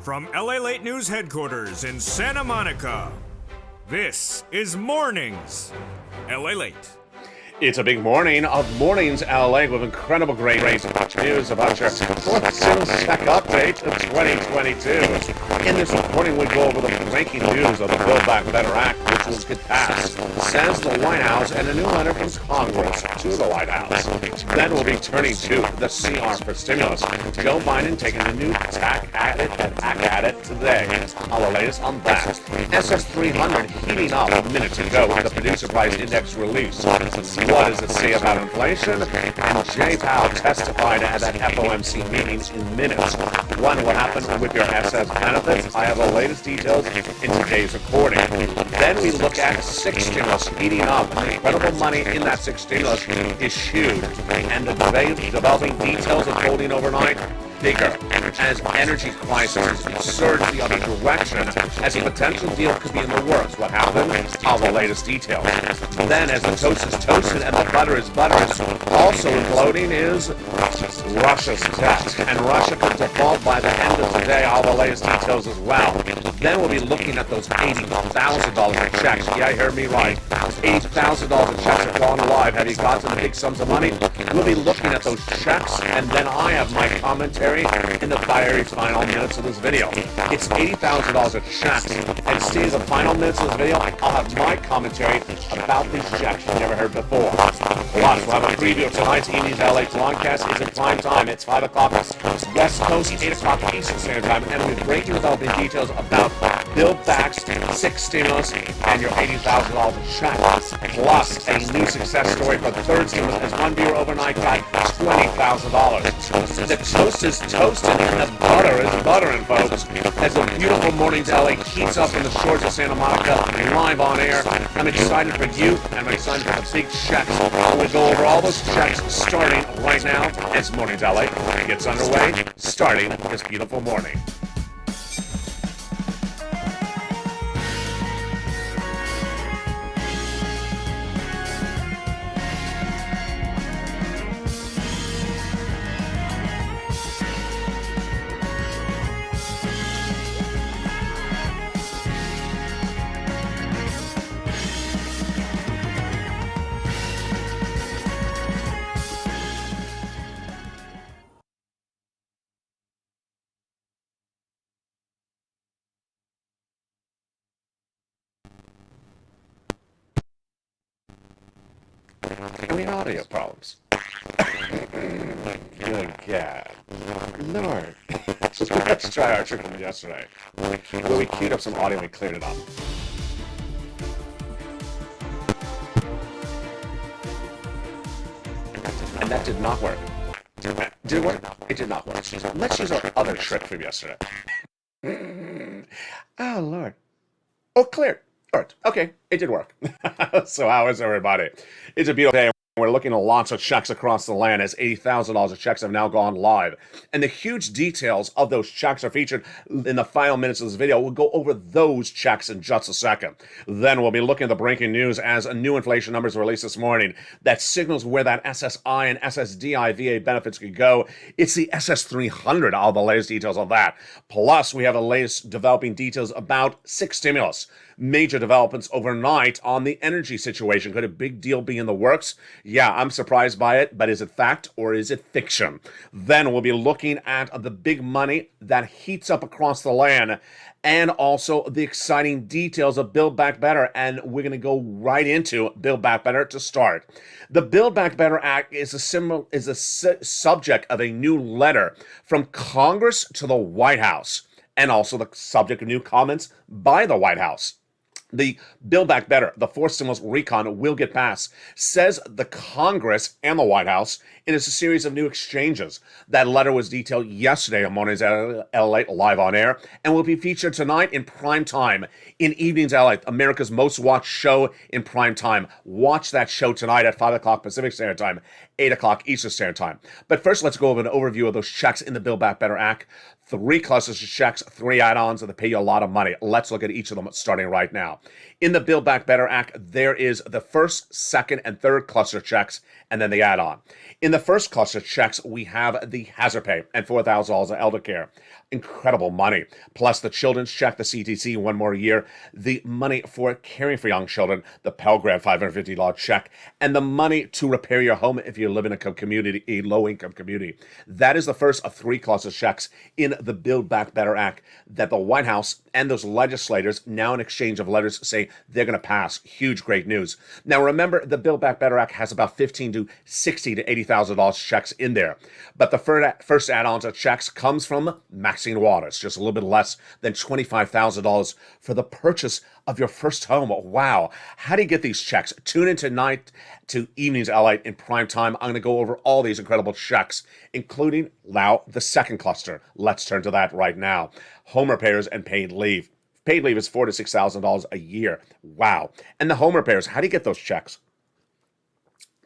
From LALATE News headquarters in Santa Monica, this is Mornings LALATE. It's a big morning of Mornings LA with incredible great news about your fourth sales check update of 2022. In this reporting, we go over the breaking news of the Build Back Better Act, which will get passed, says the White House, and a new letter from Congress to the White House. Then we'll be turning to the CR for stimulus. Joe Biden taking a new attack at it today. All the latest on that. SS300 heating up minutes ago with the producer price index release. What does it say about inflation? And Jay Powell testified at that FOMC meeting in minutes. One, what happened with your SS benefits? I have the latest details in today's recording. Then we look at six stimulus heating up. Incredible money in that six stimulus issued. And the developing details of holding overnight bigger as energy prices surge the other direction as a potential deal could be in the works. What happened? All the latest details. Then as the toast is toasted and the butter is buttered, also floating is Russia's debt. And Russia could default by the end of today. All the latest details as well. Then we'll be looking at those $80,000 checks. Yeah, you heard me right. $80,000 checks are gone live. Have you gotten the big sums of money? We'll be looking at those checks, and then I have my commentary in the very final minutes of this video. It's $80,000 of checks, and see the final minutes of this video, I'll have my commentary about these checks you've never heard before. Plus, we'll have a preview of tonight's evening's LA broadcast. It's in prime time. It's 5 o'clock West Coast, 8 o'clock Eastern Standard Time, and we'll be breaking developing details about Build Back's six stimulus and your $80,000 of checks. Plus, a new success story for the third stimulus as one viewer overnight got $20,000. The toast is toasted and the butter is buttering, folks. As the beautiful Mornings LA heats up in the shores of Santa Monica, live on air. I'm excited for you, and I'm excited for the big checks. We'll go over all those checks starting right now as Mornings LA gets underway, starting this beautiful morning. Any audio problems? Good God. Lord. Let's try our trick from yesterday. Where we queued up some audio and we cleared it up. And that did not work. Did it work? It did not work. Let's use our other trick from yesterday. Oh, Lord. Oh, cleared. All right. Okay, it did work. So how is everybody? It's a beautiful day. We're looking at lots of checks across the land as $80,000 of checks have now gone live. And the huge details of those checks are featured in the final minutes of this video. We'll go over those checks in just a second. Then we'll be looking at the breaking news as a new inflation numbers released this morning that signals where that SSI and SSDI VA benefits could go. It's the SS300, all the latest details on that. Plus, we have the latest developing details about six stimulus. Major developments overnight on the energy situation. Could a big deal be in the works? Yeah, I'm surprised by it, but is it fact or is it fiction? Then we'll be looking at the big money that heats up across the land and also the exciting details of Build Back Better, and we're going to go right into Build Back Better to start. The Build Back Better Act is a subject of a new letter from Congress to the White House, and also the subject of new comments by the White House. The Build Back Better, the fourth stimulus recon, will get passed, says the Congress and the White House in a series of new exchanges. That letter was detailed yesterday on Mornings LA live on air and will be featured tonight in prime time in Evenings LA, America's most watched show in prime time. Watch that show tonight at 5 o'clock Pacific Standard Time, 8 o'clock Eastern Standard Time. But first, let's go over an overview of those checks in the Build Back Better Act. 3 clusters of checks, 3 add-ons that pay you a lot of money. Let's look at each of them starting right now. In the Build Back Better Act, there is the first, second, and third cluster checks and then the add-on. In the first cluster checks, we have the hazard pay and $4,000 of elder care. Incredible money. Plus the children's check, the CTC, one more year, the money for caring for young children, the Pell Grant $550 check, and the money to repair your home if you live in a community, a low-income community. That is the first of three cluster checks in the Build Back Better Act that the White House and those legislators, now in exchange of letters, say they're going to pass. Huge, great news. Now, remember, the Build Back Better Act has about $15,000 to $60,000 to $80,000 checks in there. But the first add-on to checks comes from Maxine Waters, just a little bit less than $25,000 for the purchase of your first home. Wow. How do you get these checks? Tune in tonight to Evenings LALATE in prime time. I'm going to go over all these incredible checks, including now the second cluster. Let's turn to that right now. Home repairs and paid leave. Paid leave is $4,000 to $6,000 a year. Wow. And the home repairs, how do you get those checks?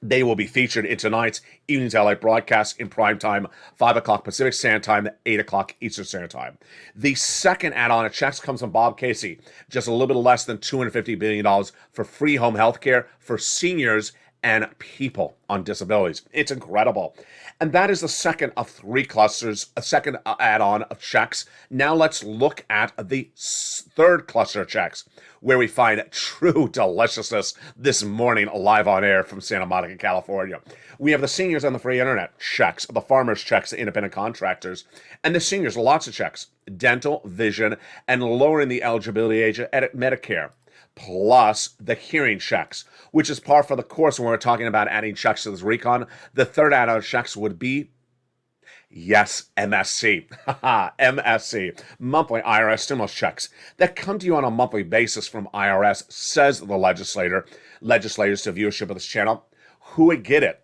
They will be featured in tonight's Evenings LALATE broadcast in prime time, 5 o'clock Pacific Standard Time, 8 o'clock Eastern Standard Time. The second add-on of checks comes from Bob Casey, just a little bit less than $250 billion for free home health care for seniors and people on disabilities. It's incredible. And that is the second of three clusters, a second add-on of checks. Now let's look at the third cluster of checks, where we find true deliciousness this morning live on air from Santa Monica, California. We have the seniors on the free internet checks, the farmers checks, the independent contractors, and the seniors, lots of checks, dental, vision, and lowering the eligibility age at Medicare. Plus the hearing checks, which is par for the course when we're talking about adding checks to this recon. The third add-on checks would be, yes, MSC. MSC, monthly IRS stimulus checks that come to you on a monthly basis from IRS, says the legislators to viewership of this channel. Who would get it?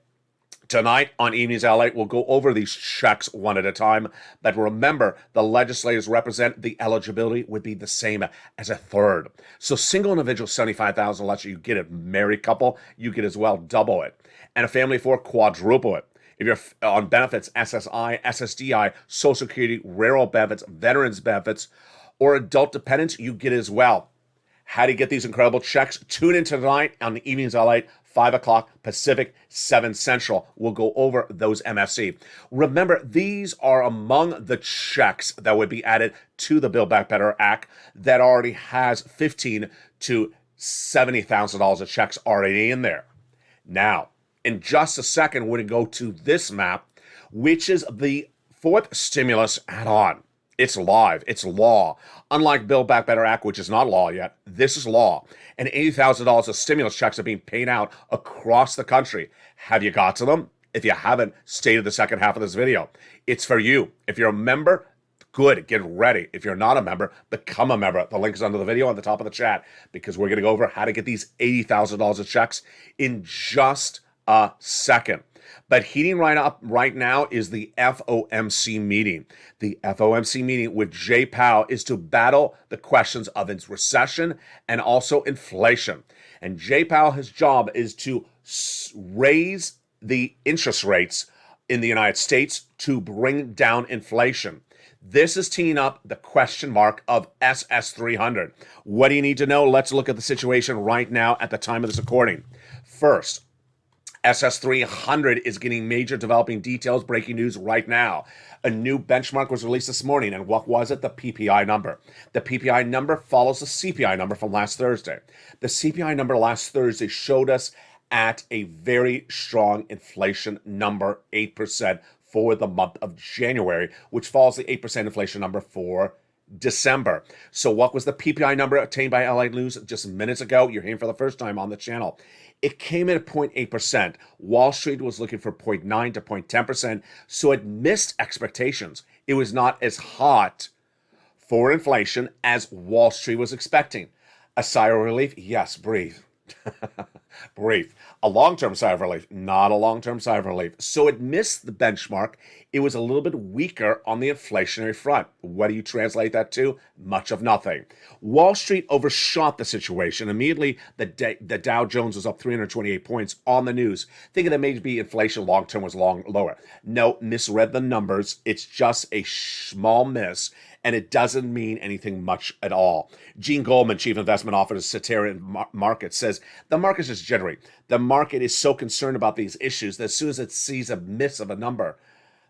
Tonight on Evenings LALATE, we'll go over these checks one at a time. But remember, the legislators represent the eligibility would be the same as a third. So single individual, $75,000 less, you get it. Married couple, you get as well double it. And a family of four, quadruple it. If you're on benefits, SSI, SSDI, Social Security, rural benefits, veterans benefits, or adult dependents, you get it as well. How do you get these incredible checks? Tune in tonight on the Evenings LALATE, 5 o'clock Pacific, 7 Central. We'll go over those MFC. Remember, these are among the checks that would be added to the Build Back Better Act that already has $15,000 to $70,000 of checks already in there. Now, in just a second, we're going to go to this map, which is the fourth stimulus add-on. It's live. It's law. Unlike Build Back Better Act, which is not law yet, this is law. And $80,000 of stimulus checks are being paid out across the country. Have you got to them? If you haven't, stay to the second half of this video. It's for you. If you're a member, good. Get ready. If you're not a member, become a member. The link is under the video on the top of the chat, because we're going to go over how to get these $80,000 of checks in just a second. But heating right now is the FOMC meeting. The FOMC meeting with Jay Powell is to battle the questions of its recession and also inflation. And Jay Powell, his job is to raise the interest rates in the United States to bring down inflation. This is teeing up the question mark of SS300. What do you need to know? Let's look at the situation right now at the time of this recording. First, SS300 is getting major developing details, breaking news right now. A new benchmark was released this morning, and what was it? The PPI number. The PPI number follows the CPI number from last Thursday. The CPI number last Thursday showed us at a very strong inflation number, 8% for the month of January, which follows the 8% inflation number for December. So what was the PPI number obtained by LA News just minutes ago? You're hearing for the first time on the channel. It came in at 0.8%. Wall Street was looking for 0.9 to 0.10%, so it missed expectations. It was not as hot for inflation as Wall Street was expecting. A sigh of relief? Yes, breathe. Breathe. A long-term sigh of relief, not a long-term sigh of relief. So it missed the benchmark. It was a little bit weaker on the inflationary front. What do you translate that to? Much of nothing. Wall Street overshot the situation. Immediately, the Dow Jones was up 328 points on the news, thinking that maybe inflation long-term was lower. No, misread the numbers. It's just a small miss. and it doesn't mean anything much at all. Gene Goldman, Chief Investment Officer at Cetera Markets, says the market is just jittery. The market is so concerned about these issues that as soon as it sees a miss of a number,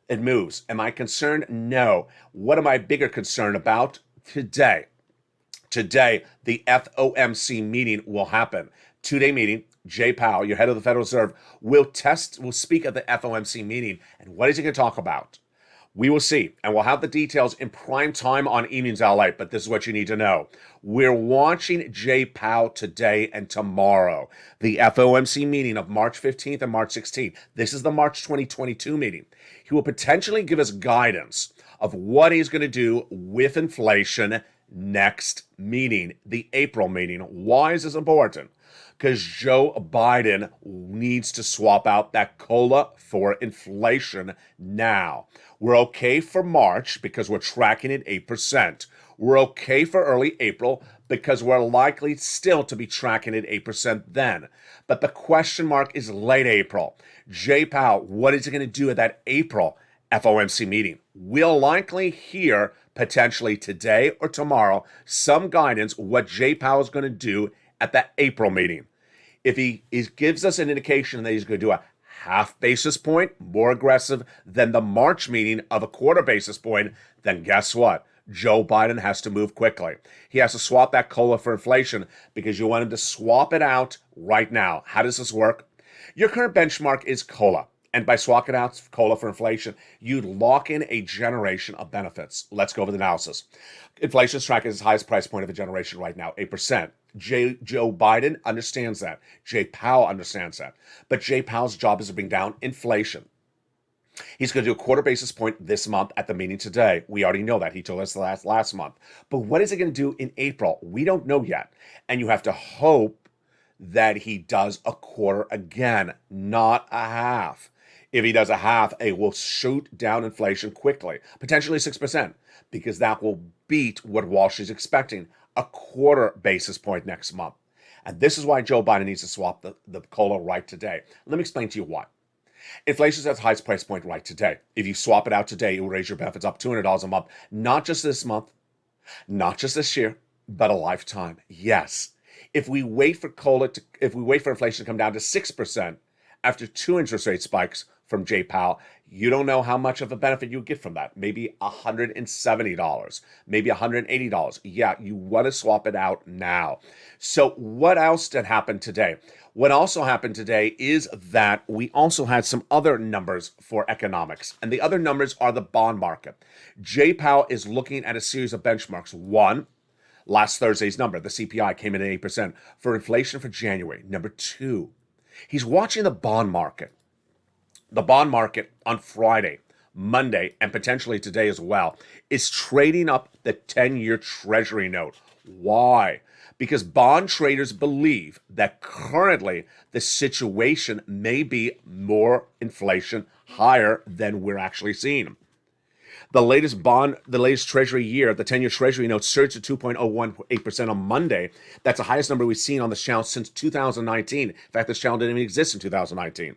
it moves. Am I concerned? No. What am I bigger concerned about? Today, the FOMC meeting will happen. Two-day meeting. Jay Powell, your head of the Federal Reserve, will speak at the FOMC meeting. And what is he going to talk about? We will see. And we'll have the details in prime time on Evenings LA. But this is what you need to know. We're watching Jay Powell today and tomorrow. The FOMC meeting of March 15th and March 16th. This is the March 2022 meeting. He will potentially give us guidance of what he's going to do with inflation next meeting, the April meeting. Why is this important? Because Joe Biden needs to swap out that COLA for inflation now. We're okay for March because we're tracking at 8%. We're okay for early April because we're likely still to be tracking at 8% then. But the question mark is late April. Jay Powell, what is he going to do at that April FOMC meeting? We'll likely hear potentially today or tomorrow some guidance what Jay Powell is going to do at that April meeting. If he gives us an indication that he's going to do a half basis point more aggressive than the March meeting of a quarter basis point, then guess what? Joe Biden has to move quickly. He has to swap that COLA for inflation because you want him to swap it out right now. How does this work? Your current benchmark is COLA. And by swapping out COLA for inflation, you lock in a generation of benefits. Let's go over the analysis. Inflation is tracking its highest price point of a generation right now, 8%. Joe Biden understands that. Jay Powell understands that. But Jay Powell's job is to bring down inflation. He's going to do a quarter basis point this month at the meeting today. We already know that. He told us last month. But what is he going to do in April? We don't know yet. And you have to hope that he does a quarter again, not a half. If he does a half, it will shoot down inflation quickly, potentially 6%, because that will beat what Wall Street's expecting, a quarter basis point next month. And this is why Joe Biden needs to swap the COLA right today. Let me explain to you why. Inflation is at its highest price point right today. If you swap it out today, it will raise your benefits up $200 a month, not just this month, not just this year, but a lifetime. Yes. If we wait for inflation to come down to 6% after two interest rate spikes from Jay Powell, you don't know how much of a benefit you get from that. Maybe $170, maybe $180. Yeah, you want to swap it out now. So what else did happen today? What also happened today is that we also had some other numbers for economics. And the other numbers are the bond market. Jay Powell is looking at a series of benchmarks. One, last Thursday's number, the CPI came in at 8% for inflation for January. Number two, he's watching the bond market. The bond market on Friday, Monday, and potentially today as well, is trading up the 10-year Treasury note. Why? Because bond traders believe that currently the situation may be more inflation higher than we're actually seeing. The latest Treasury year, the 10-year Treasury note surged to 2.018% on Monday. That's the highest number we've seen on this channel since 2019. In fact, this channel didn't even exist in 2019.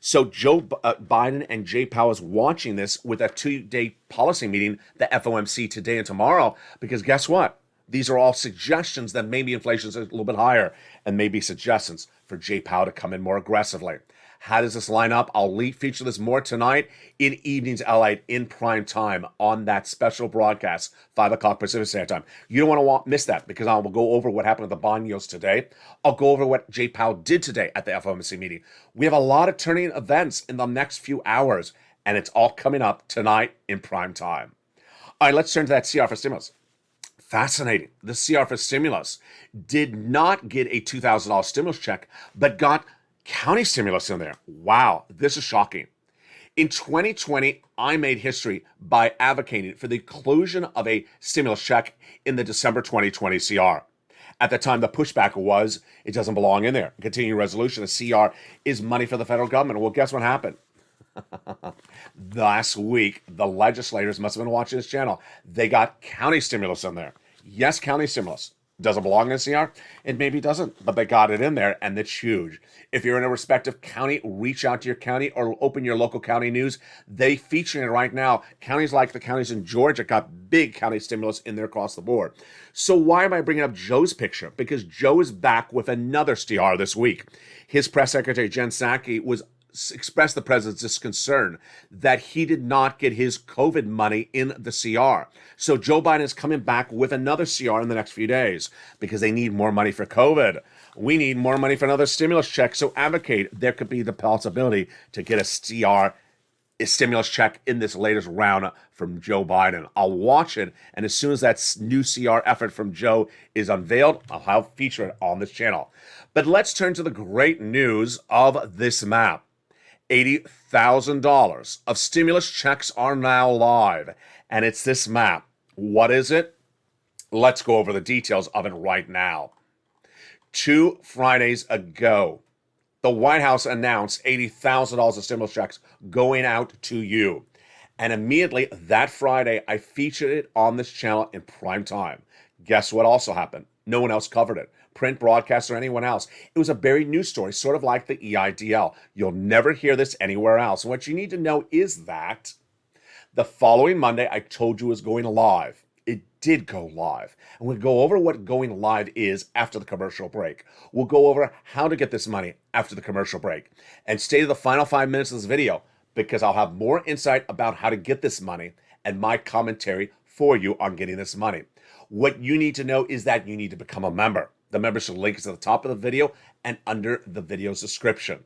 So Joe Biden and Jay Powell is watching this with a two-day policy meeting, the FOMC today and tomorrow, because guess what? These are all suggestions that maybe inflation is a little bit higher and maybe suggestions for Jay Powell to come in more aggressively. How does this line up? I'll feature this more tonight in Evenings LA in prime time on that special broadcast, 5 o'clock Pacific Standard Time. You don't want to miss that because I will go over what happened with the bond yields today. I'll go over what Jay Powell did today at the FOMC meeting. We have a lot of turning events in the next few hours, and it's all coming up tonight in prime time. All right, let's turn to that CR for stimulus. Fascinating. The CR for stimulus did not get a $2,000 stimulus check, but got county stimulus in there. Wow, this is shocking. In 2020, I made history by advocating for the inclusion of a stimulus check in the December 2020 CR. At the time, the pushback was, it doesn't belong in there. Continuing resolution, the CR is money for the federal government. Well, guess what happened? Last week, the legislators must have been watching this channel. They got county stimulus in there. Yes, county stimulus. Does it belong in a CR? It maybe doesn't, but they got it in there, and it's huge. If you're in a respective county, reach out to your county or open your local county news. They feature it right now. Counties like the counties in Georgia got big county stimulus in there across the board. So why am I bringing up Joe's picture? Because Joe is back with another CR this week. His press secretary, Jen Psaki, expressed the president's concern that he did not get his COVID money in the CR. So Joe Biden is coming back with another CR in the next few days because they need more money for COVID. We need more money for another stimulus check. So advocate, there could be the possibility to get a stimulus check in this latest round from Joe Biden. I'll watch it, and as soon as that new CR effort from Joe is unveiled, I'll feature it on this channel. But let's turn to the great news of this map. $80,000 of stimulus checks are now live, and it's this map. What is it? Let's go over the details of it right now. 2 Fridays ago, the White House announced $80,000 of stimulus checks going out to you. And immediately that Friday, I featured it on this channel in prime time. Guess what also happened? No one else covered it. Print, broadcast, or anyone else. It was a buried news story, sort of like the EIDL. You'll never hear this anywhere else. And what you need to know is that the following Monday, I told you it was going live. It did go live. And we'll go over what going live is after the commercial break. We'll go over how to get this money after the commercial break. And stay to the final 5 minutes of this video because I'll have more insight about how to get this money and my commentary for you on getting this money. What you need to know is that you need to become a member. The membership link is at the top of the video and under the video's description.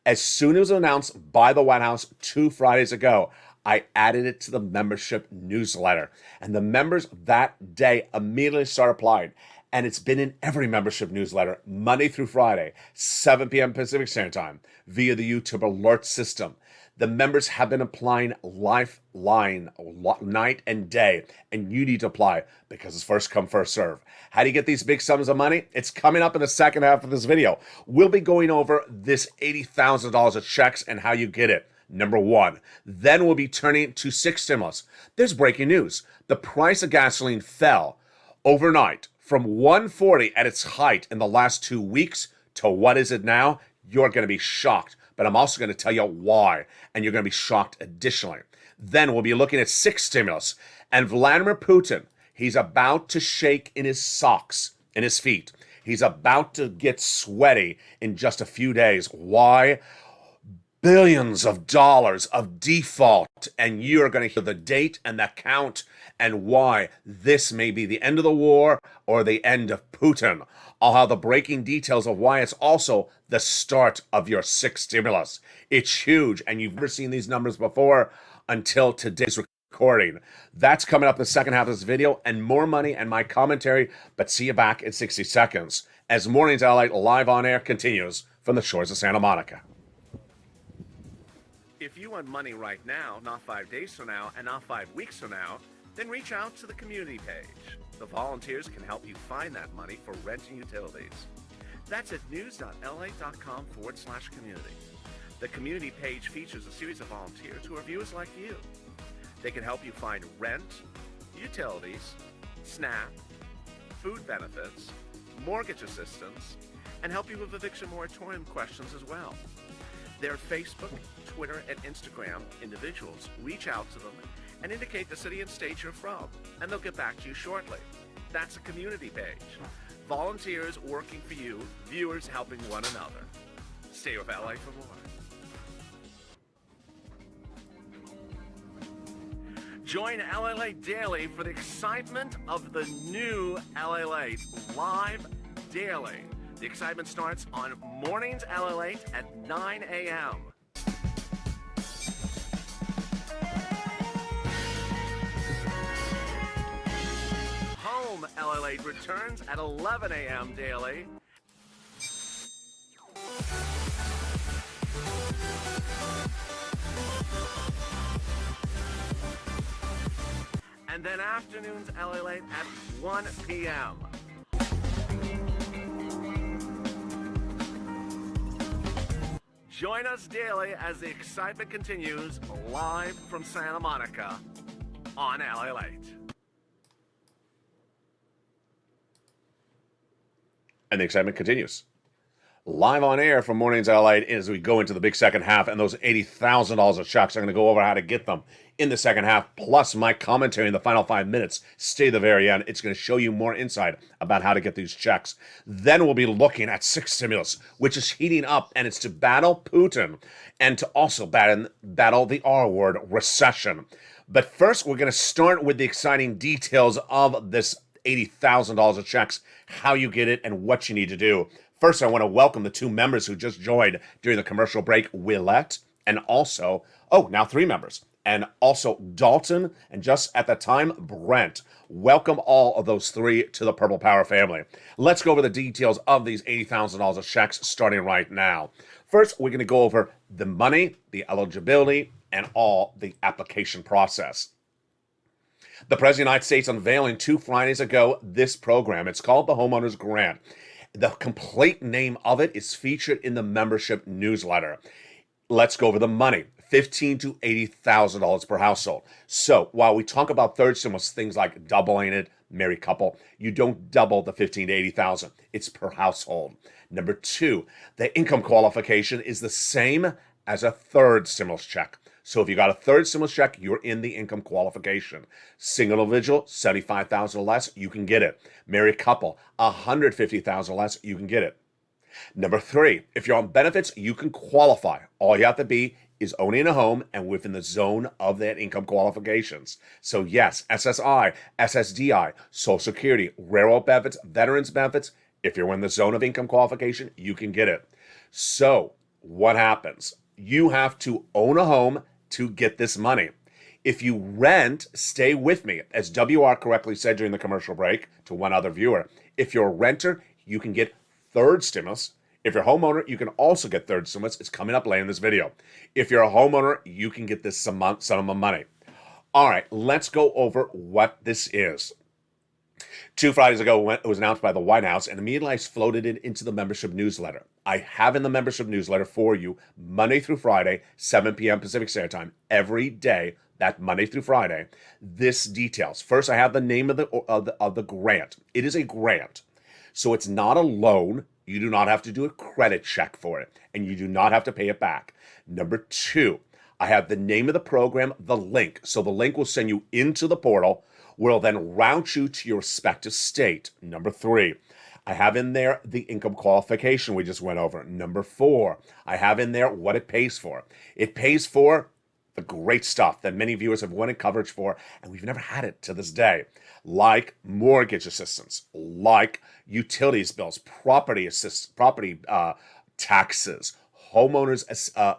As soon as it was announced by the White House 2 Fridays ago, I added it to the membership newsletter. And the members that day immediately started applying. And it's been in every membership newsletter, Monday through Friday, 7 p.m. Pacific Standard Time, via the YouTube alert system. The members have been applying lifeline night and day, and you need to apply because it's first come, first serve. How do you get these big sums of money? It's coming up in the second half of this video. We'll be going over this $80,000 of checks and how you get it. Number 1. Then we'll be turning to 6 stimulus. There's breaking news. The price of gasoline fell overnight from $1.40 at its height in the last 2 weeks to what is it now? You're going to be shocked. But I'm also going to tell you why, and you're going to be shocked additionally. Then we'll be looking at 6 stimulus. And Vladimir Putin, he's about to shake in his socks, in his feet. He's about to get sweaty in just a few days. Why? Billions of dollars of default, and you're going to hear the date and the count and why this may be the end of the war or the end of Putin. I'll have the breaking details of why it's also the start of your 6th stimulus. It's huge, and you've never seen these numbers before until today's recording. That's coming up in the second half of this video, and more money and my commentary, but see you back in 60 seconds as Mornings LALATE live on air continues from the shores of Santa Monica. If you want money right now, not 5 days from now, and not 5 weeks from now, then reach out to the community page. The volunteers can help you find that money for rent and utilities. That's at news.la.com/community. The community page features a series of volunteers who are viewers like you. They can help you find rent, utilities, SNAP, food benefits, mortgage assistance, and help you with eviction moratorium questions as well. Their Facebook, Twitter, and Instagram individuals reach out to them and indicate the city and state you're from, and they'll get back to you shortly. That's a community page. Volunteers working for you, viewers helping one another. Stay with LA for more. Join LALATE Daily for the excitement of the new LALATE live daily. The excitement starts on Mornings LALATE at 9 a.m. Home LALATE returns at 11 a.m. daily. And then afternoons LALATE at 1 p.m. Join us daily as the excitement continues live from Santa Monica on LALATE. And the excitement continues. Live on air from Mornings LALATE as we go into the big second half, and those $80,000 of checks. I'm going to go over how to get them in the second half, plus my commentary in the final 5 minutes. Stay to the very end. It's going to show you more insight about how to get these checks. Then we'll be looking at sixth stimulus, which is heating up, and it's to battle Putin and to also battle the R word, recession. But first, we're going to start with the exciting details of this $80,000 of checks, how you get it, and what you need to do. First, I want to welcome the 2 members who just joined during the commercial break, Willette, and also, now 3 members, and also Dalton, and just at the time, Brent. Welcome all of those 3 to the Purple Power family. Let's go over the details of these $80,000 of checks starting right now. First, we're going to go over the money, the eligibility, and all the application process. The President of the United States unveiling 2 Fridays ago this program. It's called the Homeowners Grant. The complete name of it is featured in the membership newsletter. Let's go over the money. $15,000 to $80,000 per household. So while we talk about third stimulus, things like doubling it, married couple, you don't double the $15,000 to $80,000. It's per household. Number 2, the income qualification is the same as a third stimulus check. So if you got a third stimulus check, you're in the income qualification. Single individual, $75,000 or less, you can get it. Married couple, $150,000 or less, you can get it. Number 3, if you're on benefits, you can qualify. All you have to be is owning a home and within the zone of that income qualifications. So yes, SSI, SSDI, Social Security, railroad benefits, veterans benefits, if you're in the zone of income qualification, you can get it. So what happens? You have to own a home to get this money. If you rent, stay with me. As WR correctly said during the commercial break to one other viewer, if you're a renter, you can get third stimulus. If you're a homeowner, you can also get third stimulus. It's coming up later in this video. If you're a homeowner, you can get this sum of money. All right, let's go over what this is. 2 Fridays ago, it was announced by the White House, and immediately I floated it into the membership newsletter. I have in the membership newsletter for you Monday through Friday, 7 p.m. Pacific Standard Time, every day, that Monday through Friday. This details. First, I have the name of the grant. It is a grant, so it's not a loan. You do not have to do a credit check for it, and you do not have to pay it back. Number 2, I have the name of the program, the link. So the link will send you into the portal. Will then route you to your respective state. Number 3, I have in there the income qualification we just went over. Number 4, I have in there what it pays for. It pays for the great stuff that many viewers have wanted coverage for, and we've never had it to this day, like mortgage assistance, like utilities bills, property taxes, homeowners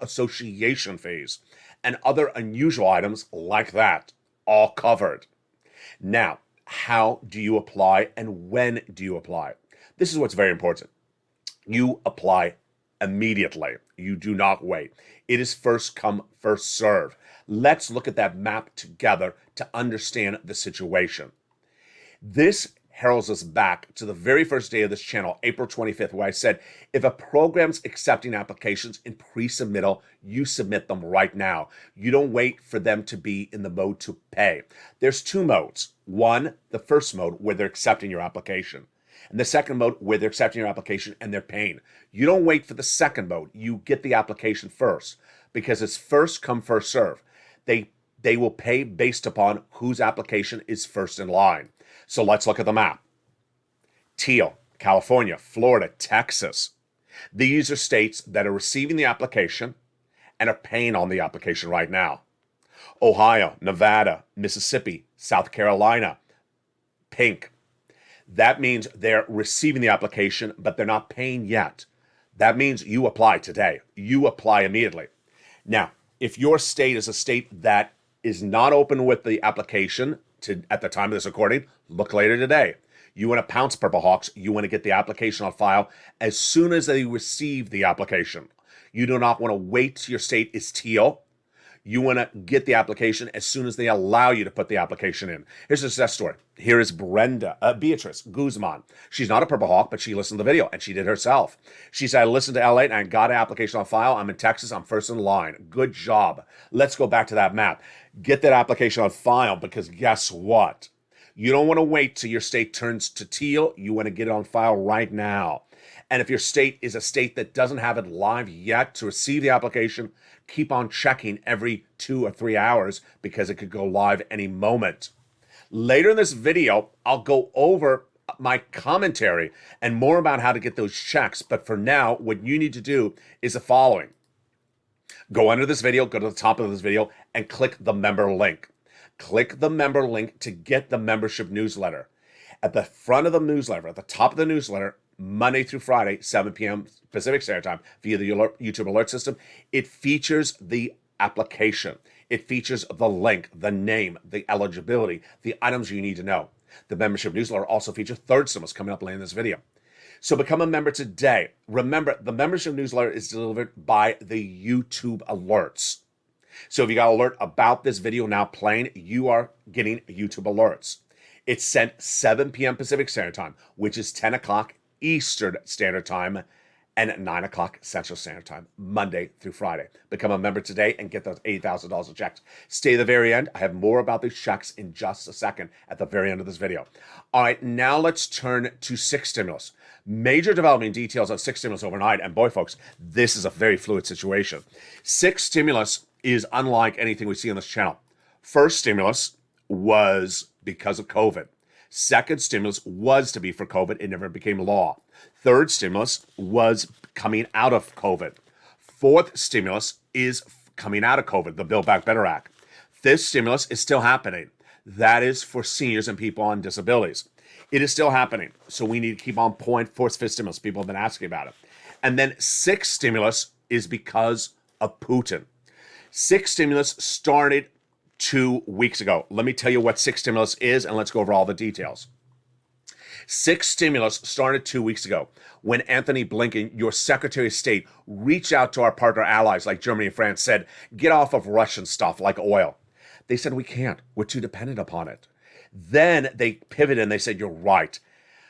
association fees, and other unusual items like that, all covered. Now, how do you apply and when do you apply? This is what's very important. You apply immediately. You do not wait. It is first come, first serve. Let's look at that map together to understand the situation. This heralds us back to the very first day of this channel, April 25th, where I said, if a program's accepting applications in pre-submittal, you submit them right now. You don't wait for them to be in the mode to pay. There's 2 modes. One, the first mode, where they're accepting your application. And the second mode, where they're accepting your application and they're paying. You don't wait for the second mode. You get the application first, because it's first come, first serve. They will pay based upon whose application is first in line. So let's look at the map. Teal, California, Florida, Texas. These are states that are receiving the application and are paying on the application right now. Ohio, Nevada, Mississippi, South Carolina, pink. That means they're receiving the application, but they're not paying yet. That means you apply today. You apply immediately. Now, if your state is a state that is not open with the application at the time of this recording, look later today. You want to pounce, Purple Hawks. You want to get the application on file as soon as they receive the application. You do not want to wait till your state is teal. You want to get the application as soon as they allow you to put the application in. Here's a success story. Here is Beatrice Guzman. She's not a Purple Hawk, but she listened to the video, and she did herself. She said, I listened to LA, and I got an application on file. I'm in Texas. I'm first in line. Good job. Let's go back to that map. Get that application on file, because guess what? You don't want to wait till your state turns to teal. You want to get it on file right now. And if your state is a state that doesn't have it live yet to receive the application, keep on checking every 2 or 3 hours because it could go live any moment. Later in this video, I'll go over my commentary and more about how to get those checks. But for now, what you need to do is the following. Go under this video, go to the top of this video, and click the member link. Click the member link to get the membership newsletter. At the front of the newsletter, at the top of the newsletter, Monday through Friday, 7 p.m. Pacific Standard Time, via the YouTube alert system, it features the application. It features the link, the name, the eligibility, the items you need to know. The membership newsletter also features third stimulus coming up later in this video. So become a member today. Remember, the membership newsletter is delivered by the YouTube alerts. So if you got an alert about this video now playing, you are getting YouTube alerts. It's sent 7 p.m. Pacific Standard Time, which is 10 o'clock Eastern Standard Time, and at 9 o'clock Central Standard Time, Monday through Friday. Become a member today and get those $8,000 of checks. Stay to the very end. I have more about these checks in just a second at the very end of this video. All right, now let's turn to 6 stimulus. Major development details of 6 stimulus overnight. And boy, folks, this is a very fluid situation. 6 stimulus is unlike anything we see on this channel. First stimulus was because of COVID. Second stimulus was to be for COVID. It never became law. Third stimulus was coming out of COVID. Fourth stimulus is coming out of COVID, the Build Back Better Act. Fifth stimulus is still happening. That is for seniors and people on disabilities. It is still happening. So we need to keep on point for fifth stimulus. People have been asking about it. And then sixth stimulus is because of Putin. Sixth stimulus started 2 weeks ago. Let me tell you what sixth stimulus is, and let's go over all the details. Sixth stimulus started 2 weeks ago when Anthony Blinken, your Secretary of State, reached out to our partner allies like Germany and France, said, get off of Russian stuff like oil. They said, we can't. We're too dependent upon it. Then they pivoted and they said, you're right.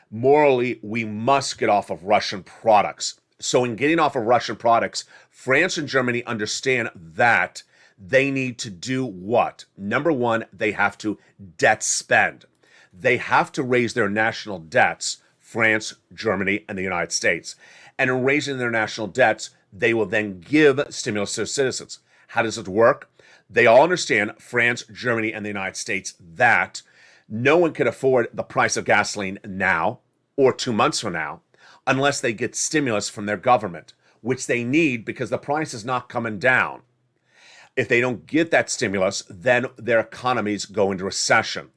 Morally, we must get off of Russian products. So in getting off of Russian products, France and Germany understand that they need to do what? Number one, they have to debt spend. They have to raise their national debts, France, Germany, and the United States. And in raising their national debts, they will then give stimulus to their citizens. How does it work? They all understand, France, Germany, and the United States, that no one can afford the price of gasoline now or 2 months from now unless they get stimulus from their government, which they need because the price is not coming down. If they don't get that stimulus, then their economies go into recession.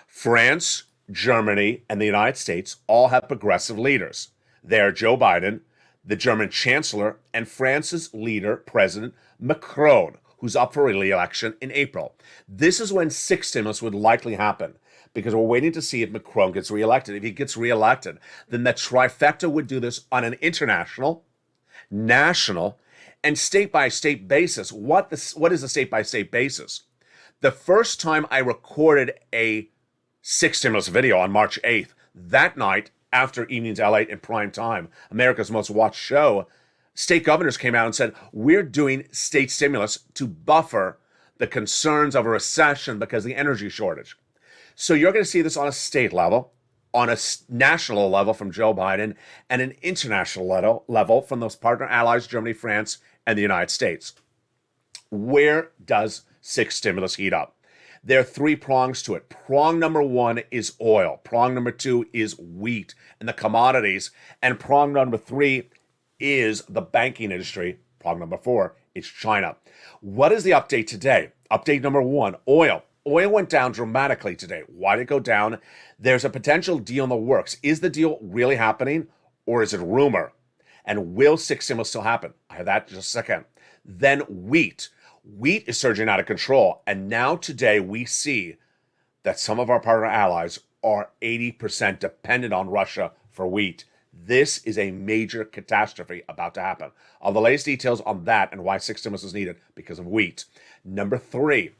France, Germany, and the United States all have progressive leaders. They are Joe Biden, the German Chancellor, and France's leader, President Macron, who's up for re-election in April. This is when sixth stimulus would likely happen because we're waiting to see if Macron gets reelected. If he gets reelected, then the trifecta would do this on an international, national, and state-by-state basis. What is a state-by-state basis? The first time I recorded a sixth stimulus video on March 8th, that night, after Evenings LALATE in prime time, America's most watched show, state governors came out and said, we're doing state stimulus to buffer the concerns of a recession because of the energy shortage. So you're going to see this on a state level, on a national level from Joe Biden, and an international level from those partner allies, Germany, France, and the United States. Where does sixth stimulus heat up? There are 3 prongs to it. Prong number 1 is oil. Prong number 2 is wheat and the commodities. And prong number 3 is the banking industry. Prong number 4 is China. What is the update today? Update number 1, oil. Oil went down dramatically today. Why did it go down? There's a potential deal in the works. Is the deal really happening or is it rumor? And will sixth stimulus still happen? I have that in just a second. Then wheat. Wheat is surging out of control. And now today we see that some of our partner allies are 80% dependent on Russia for wheat. This is a major catastrophe about to happen. All the latest details on that and why sixth stimulus is needed because of wheat. Number 3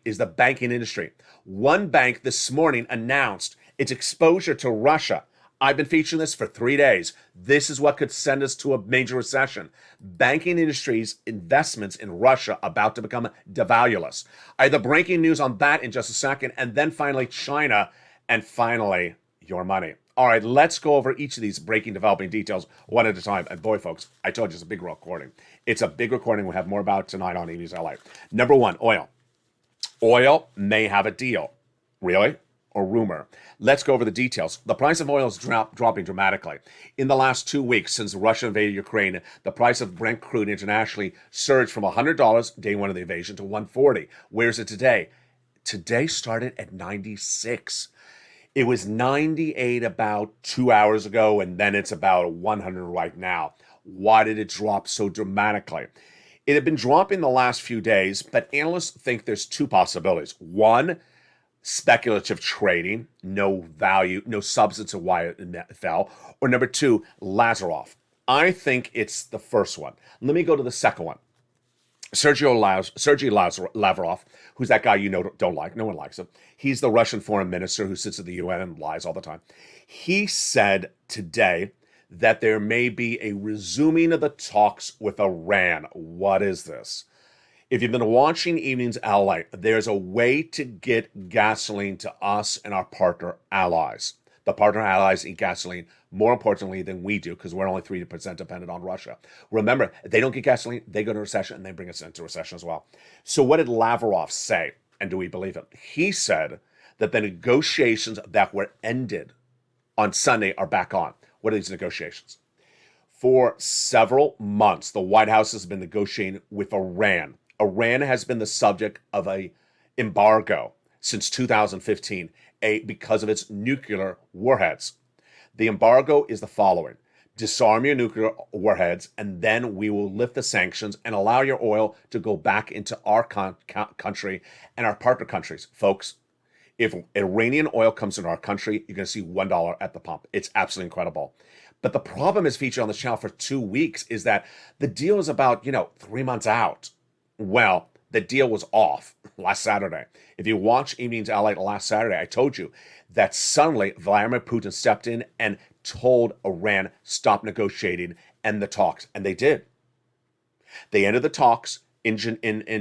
is the banking industry. One bank this morning announced its exposure to Russia. I've been featuring this for 3 days. This is what could send us to a major recession. Banking industry's investments in Russia about to become devalueless. I have the breaking news on that in just a second, and then finally China, and finally your money. All right, let's go over each of these breaking, developing details one at a time. And boy, folks, I told you it's a big recording. It's a big recording. We'll have more about it tonight on EV's LA. Number one, oil. Oil may have a deal. Really? Or rumor. Let's go over the details. The price of oil is dropping dramatically. In the last 2 weeks since Russia invaded Ukraine, the price of Brent crude internationally surged from $100 day one of the invasion to $140. Where's it today? Today started at 96. It was 98 about 2 hours ago, and then it's about 100 right now. Why did it drop so dramatically? It had been dropping the last few days, but analysts think there's two possibilities. One, speculative trading, no value, no substance of why it fell. Or number two, Lazarov. I think it's the first one. Let me go to the second one. Sergei Lavrov, who's that guy you know don't like. No one likes him. He's the Russian foreign minister who sits at the UN and lies all the time. He said today that there may be a resuming of the talks with Iran. What is this? If you've been watching Evenings LA, there's a way to get gasoline to us and our partner allies. The partner allies eat gasoline more importantly than we do because we're only 3% dependent on Russia. Remember, if they don't get gasoline, they go into recession and they bring us into recession as well. So what did Lavrov say? And do we believe it? He said that the negotiations that were ended on Sunday are back on. What are these negotiations? For several months, the White House has been negotiating with Iran. Iran has been the subject of an embargo since 2015 because of its nuclear warheads. The embargo is the following. Disarm your nuclear warheads, and then we will lift the sanctions and allow your oil to go back into our country and our partner countries. Folks, if Iranian oil comes into our country, you're going to see $1 at the pump. It's absolutely incredible. But the problem is featured on the channel for 2 weeks is that the deal is about, 3 months out. Well, the deal was off last Saturday. If you watch Evenings LA last Saturday, I told you that suddenly Vladimir Putin stepped in and told Iran stop negotiating and the talks, and they did. They ended the talks in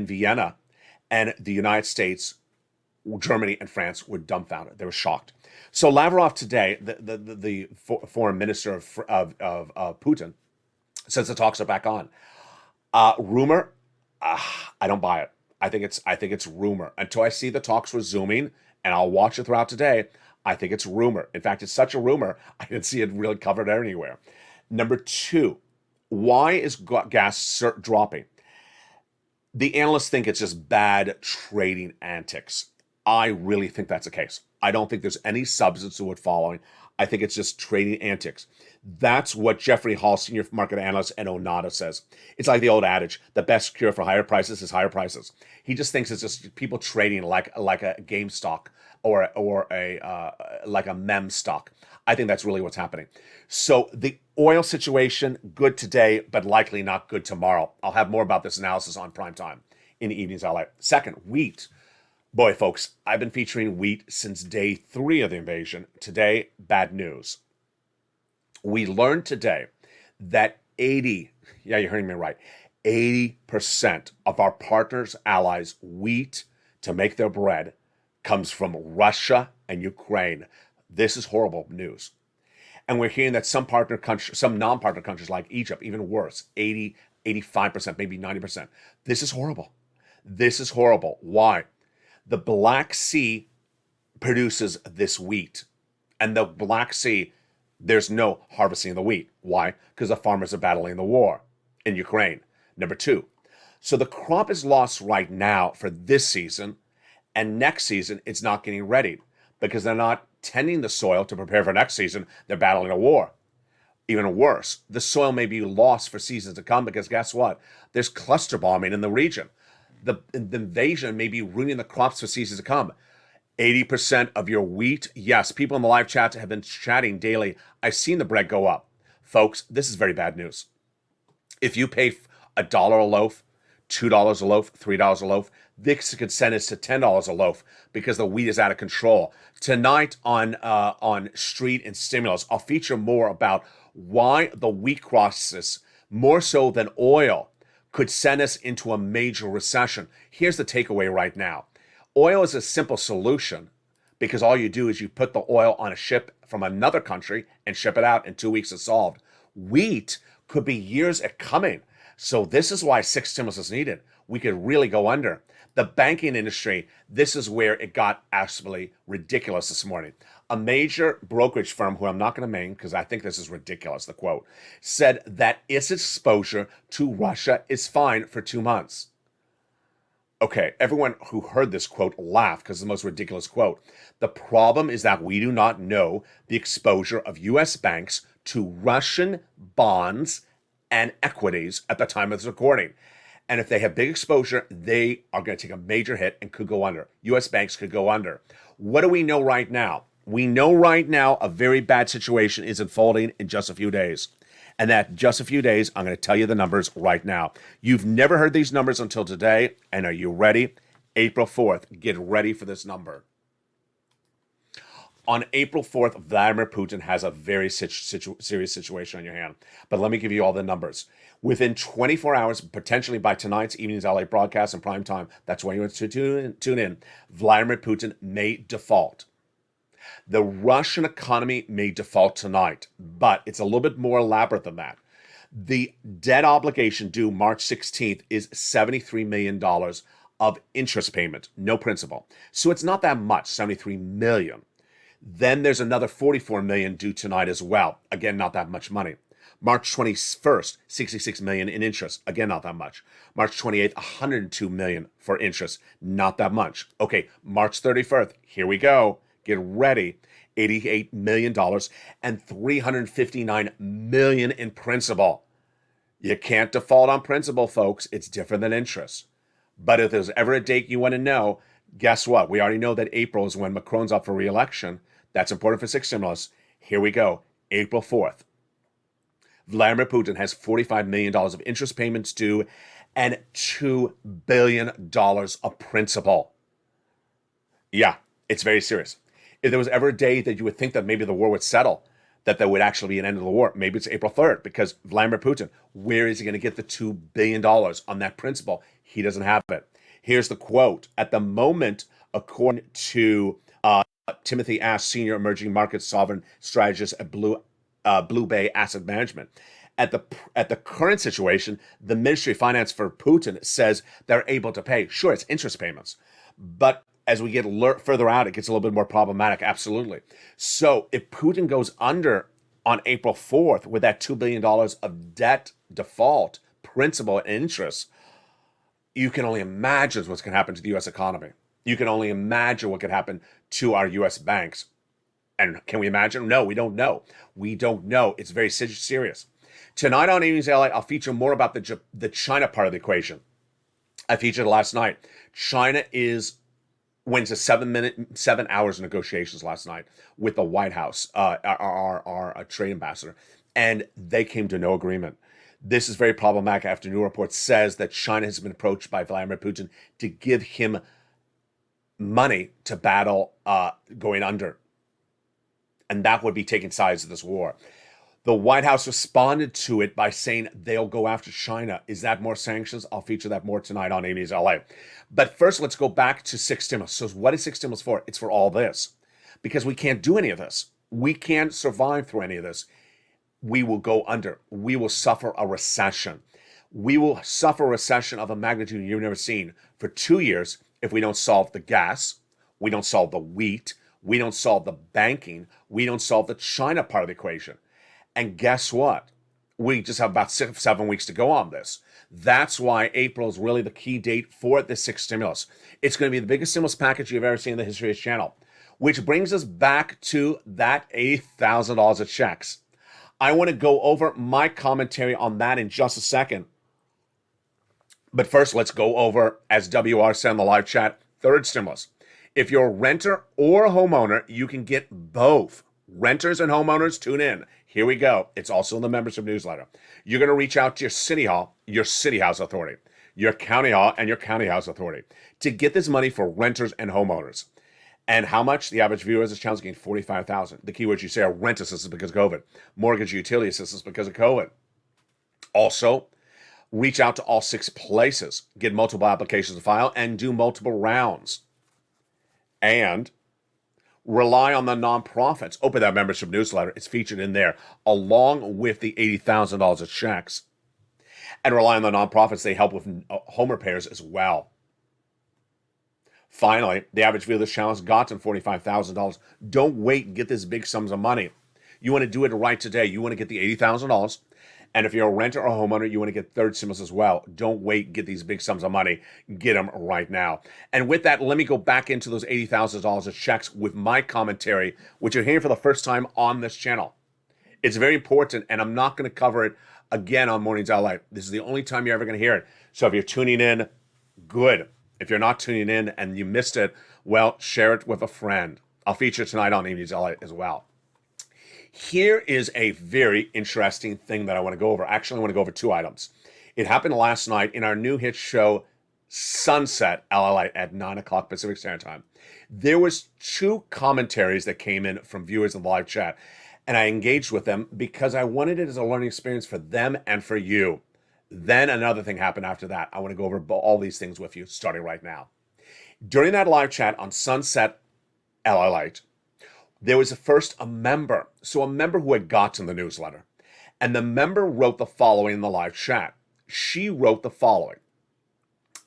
Vienna, and the United States, Germany, and France were dumbfounded. They were shocked. So Lavrov today, the foreign minister of Putin, says the talks are back on. Rumor. I don't buy it. I think it's rumor. Until I see the talks resuming, and I'll watch it throughout today, I think it's rumor. In fact, it's such a rumor, I didn't see it really covered anywhere. Number two, why is gas dropping? The analysts think it's just bad trading antics. I really think that's the case. I don't think there's any substance to it following. I think it's just trading antics. That's what Jeffrey Hall, senior market analyst at Onada, says. It's like the old adage, the best cure for higher prices is higher prices. He just thinks it's just people trading like a game stock or like a meme stock. I think that's really what's happening. So the oil situation, good today, but likely not good tomorrow. I'll have more about this analysis on prime time in the Evenings LA. Second, wheat. Boy, folks, I've been featuring wheat since day 3 of the invasion. Today, bad news. We learned today that you're hearing me right, 80% of our partners, allies, wheat to make their bread comes from Russia and Ukraine. This is horrible news. And we're hearing that some non-partner countries like Egypt, even worse, 80, 85%, maybe 90%. This is horrible. This is horrible. Why? The Black Sea produces this wheat. And the Black Sea, there's no harvesting of the wheat. Why? Because the farmers are battling the war in Ukraine. Number 2. So the crop is lost right now for this season, and next season it's not getting ready because they're not tending the soil to prepare for next season. They're battling a war. Even worse, the soil may be lost for seasons to come because guess what? There's cluster bombing in the region. The invasion may be ruining the crops for seasons to come. 80% of your wheat. Yes, people in the live chat have been chatting daily. I've seen the bread go up. Folks, this is very bad news. If you pay $1 a loaf $2 a loaf, $3 a loaf. This could send us to $10 a loaf because the wheat is out of control. Tonight on Street and Stimulus, I'll feature more about why the wheat crisis, more so than oil, could send us into a major recession. Here's the takeaway right now. Oil is a simple solution because all you do is you put the oil on a ship from another country and ship it out. In 2 weeks it's solved. Wheat could be years at coming. So this is why 6 stimulus is needed. We could really go under. The banking industry, this is where it got absolutely ridiculous this morning. A major brokerage firm, who I'm not going to name because I think this is ridiculous, the quote, said that its exposure to Russia is fine for 2 months. Okay, everyone who heard this quote laughed because it's the most ridiculous quote. The problem is that we do not know the exposure of U.S. banks to Russian bonds and equities at the time of this recording. And if they have big exposure, they are going to take a major hit and could go under. U.S. banks could go under. What do we know right now? We know right now a very bad situation is unfolding in just a few days. And that just a few days, I'm going to tell you the numbers right now. You've never heard these numbers until today. And are you ready? April 4th. Get ready for this number. On April 4th, Vladimir Putin has a very serious situation on your hand. But let me give you all the numbers. Within 24 hours, potentially by tonight's evening's LA broadcast and prime time, that's when you want to tune in, Vladimir Putin may default. The Russian economy may default tonight, but it's a little bit more elaborate than that. The debt obligation due March 16th is $73 million of interest payment, no principal. So it's not that much, $73 million. Then there's another $44 million due tonight as well. Again, not that much money. March 21st, $66 million in interest. Again, not that much. March 28th, $102 million for interest. Not that much. Okay, March 31st, here we go. Get ready. $88 million and $359 million in principal. You can't default on principal, folks. It's different than interest. But if there's ever a date you want to know, guess what? We already know that April is when Macron's up for re-election. That's important for 6 stimulus. Here we go. April 4th. Vladimir Putin has $45 million of interest payments due and $2 billion of principal. Yeah, it's very serious. If there was ever a day that you would think that maybe the war would settle, that there would actually be an end of the war, maybe it's April 3rd, because Vladimir Putin, where is he going to get the $2 billion on that principal? He doesn't have it. Here's the quote. At the moment, according to Timothy Ash, Senior Emerging Market Sovereign Strategist at Blue Bay Asset Management, at the current situation, the Ministry of Finance for Putin says they're able to pay. Sure, it's interest payments, but as we get further out, it gets a little bit more problematic, absolutely. So if Putin goes under on April 4th with that $2 billion of debt default, principal, and interest, you can only imagine what's going to happen to the U.S. economy. You can only imagine what could happen to our U.S. banks. And can we imagine? No, we don't know. We don't know. It's very serious. Tonight on Evenings LA, I'll feature more about the China part of the equation. I featured last night. China went to 7 hours of negotiations last night with the White House, our trade ambassador, and they came to no agreement. This is very problematic after new report says that China has been approached by Vladimir Putin to give him money to battle going under. And that would be taking sides of this war. The White House responded to it by saying they'll go after China. Is that more sanctions? I'll feature that more tonight on Amy's LA. But first, let's go back to 6 stimulus. So what is 6 stimulus for? It's for all this. Because we can't do any of this. We can't survive through any of this. We will go under. We will suffer a recession. We will suffer a recession of a magnitude you've never seen for 2 years if we don't solve the gas, we don't solve the wheat, we don't solve the banking, we don't solve the China part of the equation. And guess what? We just have about 7 weeks to go on this. That's why April is really the key date for the 6 stimulus. It's going to be the biggest stimulus package you've ever seen in the history of this channel, which brings us back to that $80,000 of checks. I want to go over my commentary on that in just a second. But first, let's go over, as WR said in the live chat, 3rd stimulus. If you're a renter or a homeowner, you can get both. Renters and homeowners, tune in. Here we go. It's also in the membership newsletter. You're going to reach out to your city hall, your city house authority. your county and your county house authority to get this money for renters and homeowners. And how much? The average viewer of this channel is getting $45,000. The keywords you say are rent assistance because of COVID, mortgage utility assistance because of COVID. Also, reach out to all 6 places, get multiple applications to file, and do multiple rounds. And rely on the nonprofits. Open that membership newsletter. It's featured in there, along with the $80,000 of checks. And rely on the nonprofits. They help with home repairs as well. Finally, the average viewer of this channel has gotten $45,000. Don't wait and get this big sums of money. You want to do it right today. You want to get the $80,000. And if you're a renter or a homeowner, you want to get third stimulus as well. Don't wait and get these big sums of money. Get them right now. And with that, let me go back into those $80,000 of checks with my commentary, which you're hearing for the first time on this channel. It's very important, and I'm not going to cover it again on Mornings Out Loud. This is the only time you're ever going to hear it. So if you're tuning in, good. If you're not tuning in and you missed it, well, share it with a friend. I'll feature it tonight on Evenings Out Loud as well. Here is a very interesting thing that I want to go over. Actually, I want to go over 2 items. It happened last night in our new hit show, Sunset LALATE at 9 o'clock Pacific Standard Time. There was 2 commentaries that came in from viewers in the live chat, and I engaged with them because I wanted it as a learning experience for them and for you. Then another thing happened after that. I want to go over all these things with you starting right now. During that live chat on Sunset LALATE, there was first a member. So a member who had gotten the newsletter. And the member wrote the following in the live chat. She wrote the following.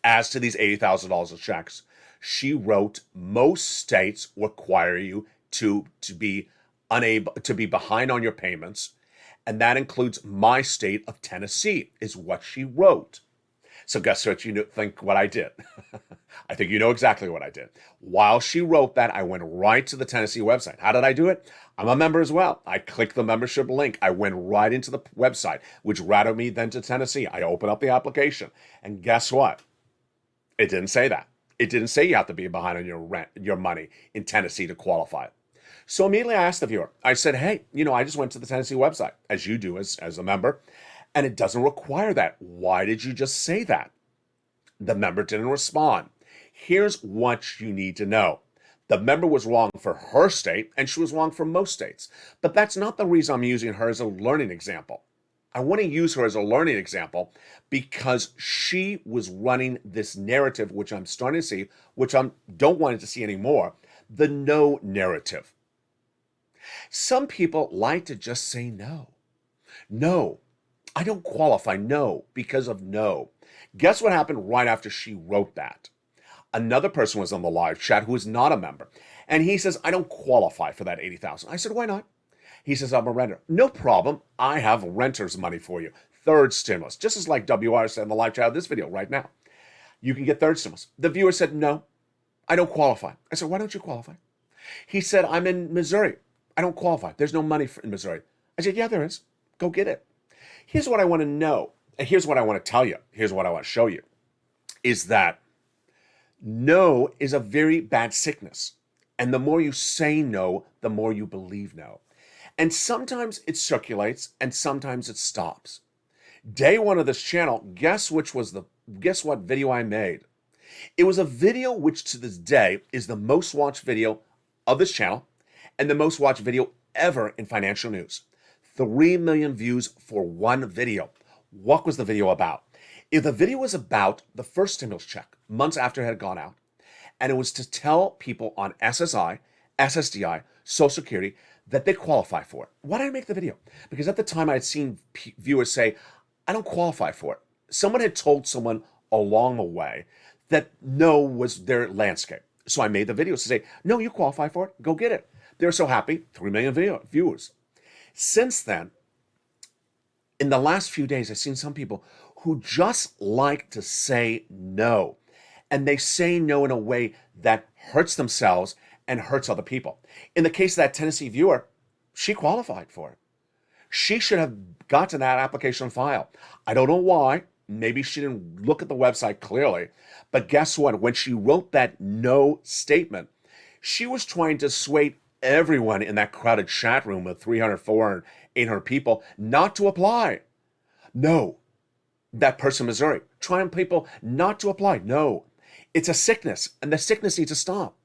As to these $80,000 of checks, she wrote, most states require you to be behind on your payments. And that includes my state of Tennessee, is what she wrote. So guess what you think what I did? I think you know exactly what I did. While she wrote that, I went right to the Tennessee website. How did I do it? I'm a member as well. I clicked the membership link. I went right into the website, which routed me then to Tennessee. I opened up the application. And guess what? It didn't say that. It didn't say you have to be behind on your money in Tennessee to qualify. So immediately I asked the viewer, I said, hey, I just went to the Tennessee website, as you do as a member, and it doesn't require that. Why did you just say that? The member didn't respond. Here's what you need to know. The member was wrong for her state, and she was wrong for most states. But that's not the reason I'm using her as a learning example. I want to use her as a learning example because she was running this narrative, which I'm starting to see, which I don't want to see anymore, the no narrative. Some people like to just say no. No, I don't qualify. No, because of no. Guess what happened right after she wrote that? Another person was on the live chat who is not a member. And he says, I don't qualify for that $80,000. I said, why not? He says, I'm a renter. No problem. I have renter's money for you. Third stimulus. Just as like WR said in the live chat of this video right now. You can get third stimulus. The viewer said, no, I don't qualify. I said, why don't you qualify? He said, I'm in Missouri. I don't qualify. There's no money in Missouri. I said, yeah, there is. Go get it. Here's what I want to know. And here's what I want to tell you. Here's what I want to show you. Is that no is a very bad sickness. And the more you say no, the more you believe no. And sometimes it circulates and sometimes it stops. Day 1 of this channel, guess what video I made? It was a video which to this day is the most watched video of this channel and the most watched video ever in financial news. 3 million views for one video. What was the video about? The video was about the first stimulus check months after it had gone out. And it was to tell people on SSI, SSDI, Social Security that they qualify for it. Why did I make the video? Because at the time I had seen viewers say, I don't qualify for it. Someone had told someone along the way that no was their landscape. So I made the video to say, no, you qualify for it. Go get it. They're so happy. 3 million viewers. Since then, in the last few days, I've seen some people who just like to say no. And they say no in a way that hurts themselves and hurts other people. In the case of that Tennessee viewer, she qualified for it. She should have gotten that application file. I don't know why. Maybe she didn't look at the website clearly. But guess what? When she wrote that no statement, she was trying to sway everyone in that crowded chat room with 300, 400, 800 people not to apply. No, that person in Missouri, trying people not to apply. No, it's a sickness, and the sickness needs to stop.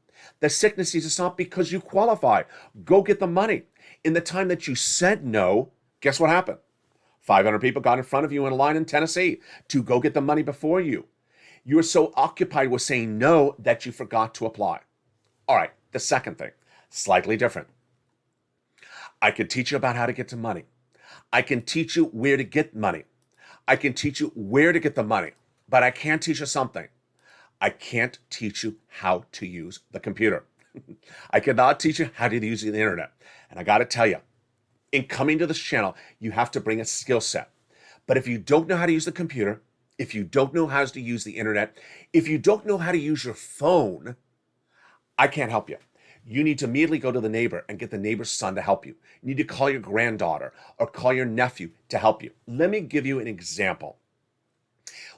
The sickness needs to stop because you qualify. Go get the money. In the time that you said no, guess what happened? 500 people got in front of you in a line in Tennessee to go get the money before you. You were so occupied with saying no that you forgot to apply. All right, the second thing, slightly different. I can teach you about how to get to money. I can teach you where to get money. I can teach you where to get the money, but I can't teach you something. I can't teach you how to use the computer. I cannot teach you how to use the internet. And I got to tell you, in coming to this channel, you have to bring a skill set. But if you don't know how to use the computer, if you don't know how to use the internet, if you don't know how to use your phone, I can't help you. You need to immediately go to the neighbor and get the neighbor's son to help you. You need to call your granddaughter or call your nephew to help you. Let me give you an example.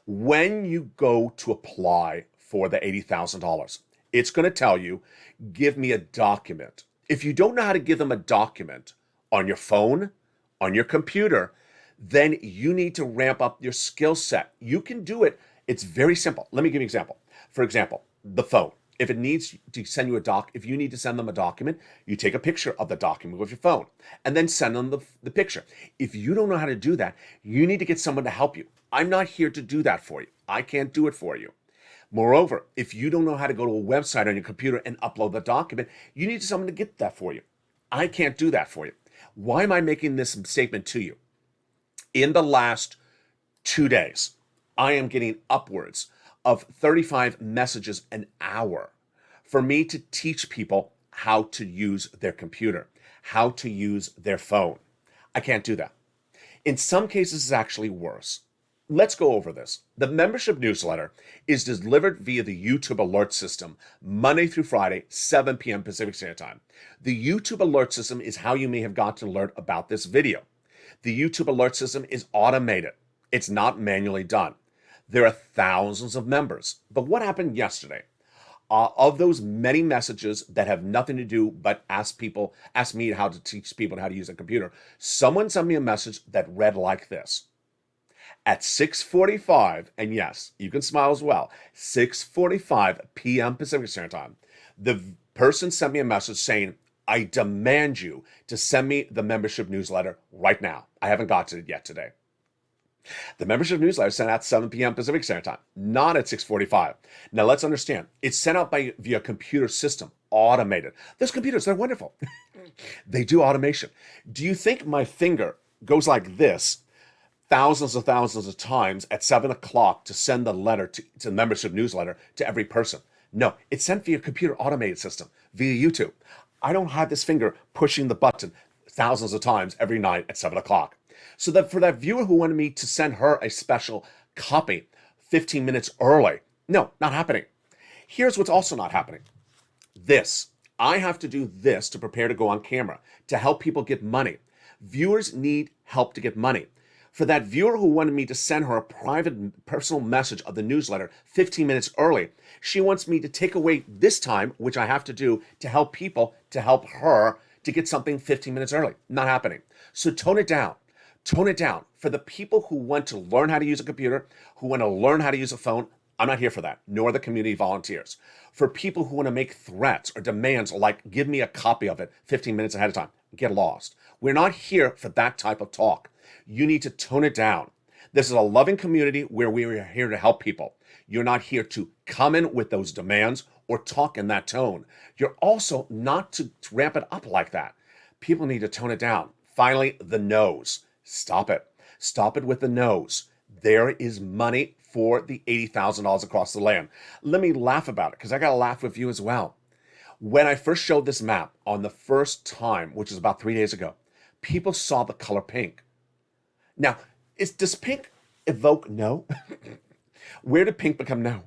When you go to apply for the $80,000, it's going to tell you, give me a document. If you don't know how to give them a document on your phone, on your computer, then you need to ramp up your skill set. You can do it. It's very simple. Let me give you an example. For example, the phone. If it needs to send you if you need to send them a document, you take a picture of the document with your phone and then send them the picture. If you don't know how to do that, you need to get someone to help you. I'm not here to do that for you. I can't do it for you. Moreover, if you don't know how to go to a website on your computer and upload the document, you need someone to get that for you. I can't do that for you. Why am I making this statement to you? In the last 2 days, I am getting upwards of 35 messages an hour for me to teach people how to use their computer, how to use their phone. I can't do that. In some cases, it's actually worse. Let's go over this. The membership newsletter is delivered via the YouTube alert system Monday through Friday, 7 p.m. Pacific Standard Time. The YouTube alert system is how you may have gotten an alert about this video. The YouTube alert system is automated. It's not manually done. There are thousands of members. But what happened yesterday? Of those many messages that have nothing to do but ask me how to teach people how to use a computer, someone sent me a message that read like this. At 6:45, and yes, you can smile as well, 6:45 p.m. Pacific Standard Time, the person sent me a message saying, I demand you to send me the membership newsletter right now. I haven't got to it yet today. The membership newsletter is sent out 7 p.m. Pacific Standard Time, not at 6:45. Now let's understand, it's sent out via computer system, automated. Those computers, they're wonderful. They do automation. Do you think my finger goes like this thousands of times at 7 o'clock to send the letter to the membership newsletter to every person? No, it's sent via computer automated system, via YouTube. I don't have this finger pushing the button thousands of times every night at 7 o'clock. So that for that viewer who wanted me to send her a special copy 15 minutes early, no, not happening. Here's what's also not happening. I have to do this to prepare to go on camera, to help people get money. Viewers need help to get money. For that viewer who wanted me to send her a private personal message of the newsletter 15 minutes early, she wants me to take away this time, which I have to do to help people, to help her to get something 15 minutes early. Not happening. So tone it down. Tone it down. For the people who want to learn how to use a computer, who want to learn how to use a phone, I'm not here for that, nor the community volunteers. For people who want to make threats or demands like, give me a copy of it 15 minutes ahead of time, get lost. We're not here for that type of talk. You need to tone it down. This is a loving community where we are here to help people. You're not here to come in with those demands or talk in that tone. You're also not to ramp it up like that. People need to tone it down. Finally, the no's. Stop it. Stop it with the no's. There is money for the $80,000 across the land. Let me laugh about it because I got to laugh with you as well. When I first showed this map on the first time, which is about 3 days ago, people saw the color pink. Now, does pink evoke no? Where did pink become no?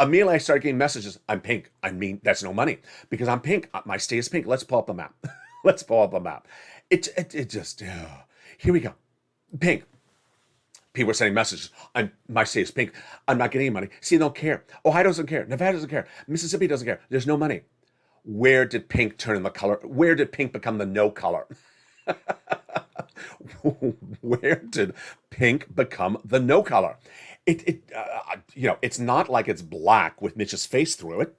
Immediately I started getting messages, I'm pink. I mean, that's no money because I'm pink. My state is pink. Let's pull up the map. Let's pull up the map. It just, here we go. Pink. People are sending messages. My state is pink. I'm not getting any money. See, they don't care. Ohio doesn't care. Nevada doesn't care. Mississippi doesn't care. There's no money. Where did pink turn in the color? Where did pink become the no color? Where did pink become the no color? It's not like it's black with Mitch's face through it.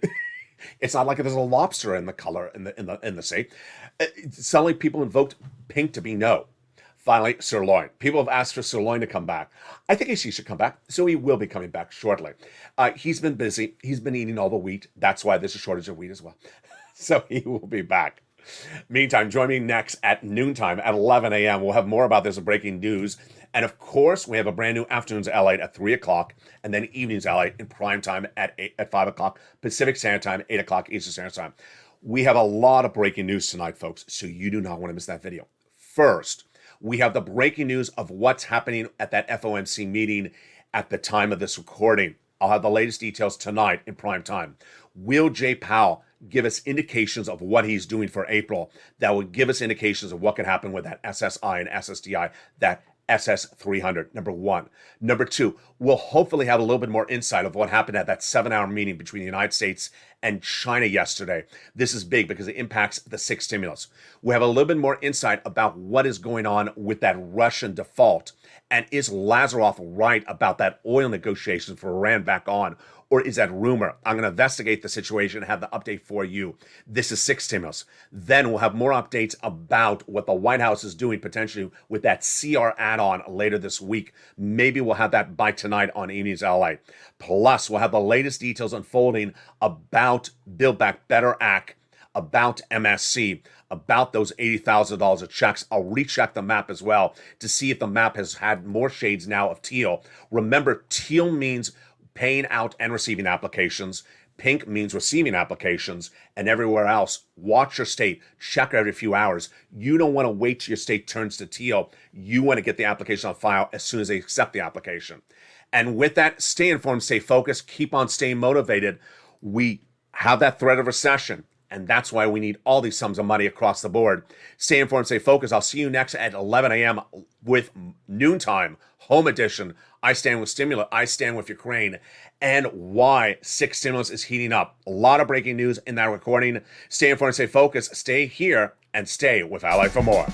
It's not like there's a lobster in the color in the sea. Suddenly, people invoked pink to be no. Finally, sirloin. People have asked for sirloin to come back. I think he should come back, so he will be coming back shortly. He's been busy. He's been eating all the wheat. That's why there's a shortage of wheat as well. So he will be back. Meantime, join me next at noontime at 11 a.m. We'll have more about this breaking news. And of course, we have a brand new Afternoons LATE at 3 o'clock, and then Evenings LATE in prime time at 5 o'clock Pacific Standard Time, 8 o'clock Eastern Standard Time. We have a lot of breaking news tonight, folks, so you do not want to miss that video. First, we have the breaking news of what's happening at that FOMC meeting at the time of this recording. I'll have the latest details tonight in prime time. Will Jay Powell give us indications of what he's doing for April that will give us indications of what could happen with that SSI and SSDI, that SS300, number one. Number two, we'll hopefully have a little bit more insight of what happened at that 7-hour meeting between the United States and China yesterday. This is big because it impacts the sixth stimulus. We have a little bit more insight about what is going on with that Russian default. And is Lazaroff right about that oil negotiations for Iran back on? Or is that rumor? I'm going to investigate the situation and have the update for you. This is sixth stimulus. Then we'll have more updates about what the White House is doing potentially with that CR add-on later this week. Maybe we'll have that by tonight on Evenings LA. Plus, we'll have the latest details unfolding about Build Back Better Act, about MSC, about those $80,000 of checks. I'll recheck the map as well to see if the map has had more shades now of teal. Remember, teal means paying out and receiving applications. Pink means receiving applications. And everywhere else, watch your state. Check every few hours. You don't want to wait till your state turns to teal. You want to get the application on file as soon as they accept the application. And with that, stay informed, stay focused, keep on staying motivated. We have that threat of recession. And that's why we need all these sums of money across the board. Stay informed, stay focused. I'll see you next at 11 a.m. with Noontime, Home Edition. I stand with stimulus. I stand with Ukraine. And why sixth stimulus is heating up. A lot of breaking news in that recording. Stay informed, stay focused. Stay here and stay with Ally for more.